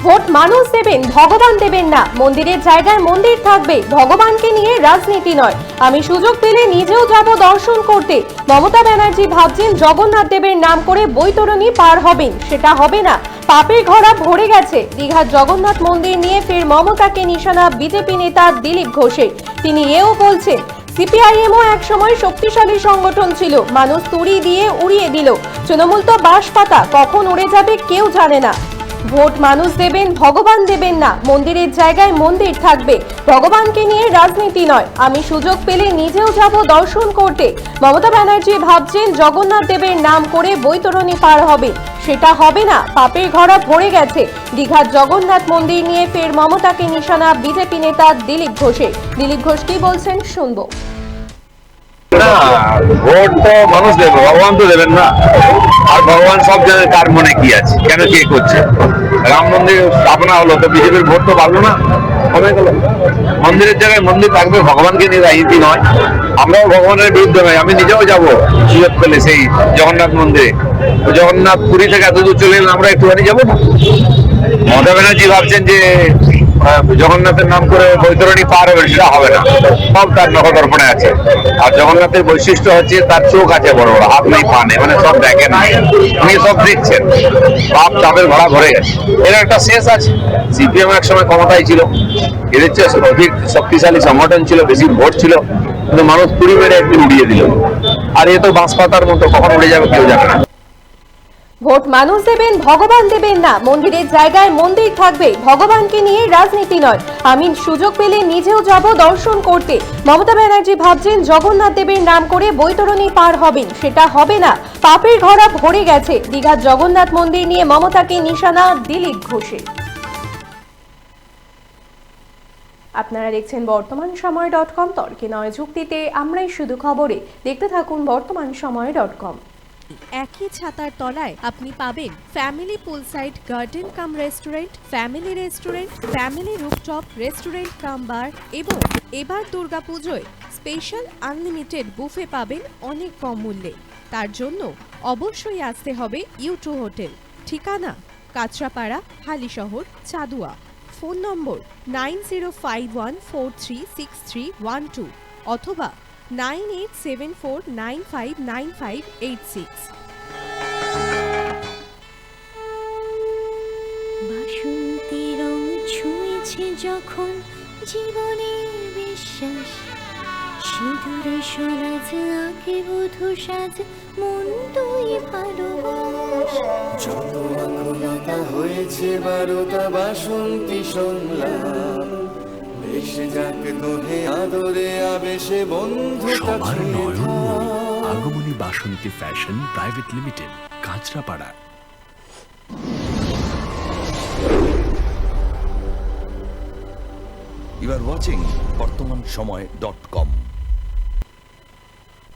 Vote মানুষ দেবেন, ভগবান দেবেন না। মন্দিরের জায়গায় মন্দির থাকবে, ভগবানকে নিয়ে রাজনীতি নয়। আমি সুযোগ পেলে নিজেও যাব দর্শন করতে। মমতা ব্যানার্জি ভাবছেন জগন্নাথ দেবের নাম করে বৈতরণী পার হবেন, সেটা হবে না। পাপের ঘোড়া ভরে গেছে। দীঘার জগন্নাথ মন্দির নিয়ে ফের মমতাকে নিশানা বিজেপি নেতা দিলীপ ঘোষের। তিনি এও বলছেন, সিপিআইএমও একসময় শক্তিশালী সংগঠন ছিল, মানুষ তুড়ি দিয়ে উড়িয়ে দিল। তৃণমূল তো বাঁশ পাতা, কখন উড়ে যাবে কেউ জানে না। ভোট মানুষ দেবেন, ভগবান দেবেন না। মন্দিরের জায়গায় মন্দির থাকবে, ভগবানকে নিয়ে রাজনীতি নয়। আমি সুযোগ পেলে নিজেও যাব দর্শন করতে। মমতা ব্যানার্জি ভাবছেন জগন্নাথ দেবের নাম করে বৈতরণী পার হবে, সেটা হবে না। পাপের ঘোড়া ভরে গেছে। দীঘার জগন্নাথ মন্দির নিয়ে ফের মমতাকে নিশানা বিজেপি নেতা দিলীপ ঘোষের। দিলীপ ঘোষ কি বলছেন শুনবো। না, ভোট তো মানুষ দেবে, ভগবান তো দেবেন না। আর ভগবান সব জানে কার মনে কি আছে, কেন কে করছে। রাম মন্দির স্থাপনা হলো তো বিজেপির ভোট তো পারলো না, কমে গেল। মন্দিরের জায়গায় মন্দির থাকবে, ভগবানকে নিয়ে রাজনীতি নয়। আমরাও ভগবানের বিরুদ্ধে নয়, আমি নিজেও যাবো সুযোগ পেলে সেই জগন্নাথ মন্দিরে। জগন্নাথ পুরী থেকে এত দূর চলে এলাম, আমরা একটুখানি যাবো না। মমতা ব্যানার্জি ভাবছেন যে জগন্নাথের নাম করে বৈতরণী পার হবে, সেটা হবে না। সব তার নখদর্পণে আছে। আর জগন্নাথের বৈশিষ্ট্য হচ্ছে তার চোখ আছে বড় বড়, হাত নেই পা নেই, মানে সব দেখেন, উনি সব দেখছেন। পাপ তাপের ঘোড়া ভরে গেছে। এর একটা শেষ আছে। সিপিএম এক সময় ক্ষমতায় ছিল, এদের চেয়ে অধিক শক্তিশালী সংগঠন ছিল, বেশি ভোট ছিল, কিন্তু মানুষ পুরি মেরে একদিন উড়িয়ে দিল। আর এ তো বাঁশ পাতার মতো, কখন উড়ে যাবে কেউ জানে না। ভোট মানুষ দেবেন, ভগবান দেবেন না। মন্দিরের জায়গায় মন্দির থাকবে, ভগবানকে নিয়ে রাজনীতি নয়। আমি সুযোগ পেলে নিজেও যাব দর্শন করতে। মমতা ব্যানার্জি ভাবছেন জগন্নাথ দেবের নাম করে বৈতরণী পার হবেন, সেটা হবে না। পাপের ঘোড়া ভরে গেছে। দীঘার জগন্নাথ মন্দির নিয়ে মমতাকে নিশানা দিলীপ ঘোষের। আপনারা দেখছেন বর্তমান সময় .com। তর্কে নয় যুক্তিতে, আমরাই শুধু খবরে। দেখতে থাকুন বর্তমান সময় .com। একই ছাতার তলায় আপনি পাবেন family poolside garden cum restaurant, family rooftop restaurant cum bar এবং এবার দুর্গাপুজোয় স্পেশাল আনলিমিটেড বুফে পাবেন অনেক কম মূল্যে। তার জন্য অবশ্যই আসতে হবে U2 হোটেল। ঠিকানা কাঁচরাপাড়া, হালিশহর, চাদুয়া। ফোন নম্বর 9051436312 অথবা 9874959586। বাসন্তী রং ছুঁয়েছে যখন জীবনের বিশ্বাস, সিঁদুরে সরাজ আঁকে বধূ সাজ, মন তুই ভালোবাস। যত আকুলতা হয়েছে বারোটা বাসন্তী সংলাপ, এসে যাক তোহে আদরে আবেশে বন্ধু। সবার নয়নমণি Agomoni Basanti fashion private limited, Kanchrapara. You are watching বর্তমান সময় .com।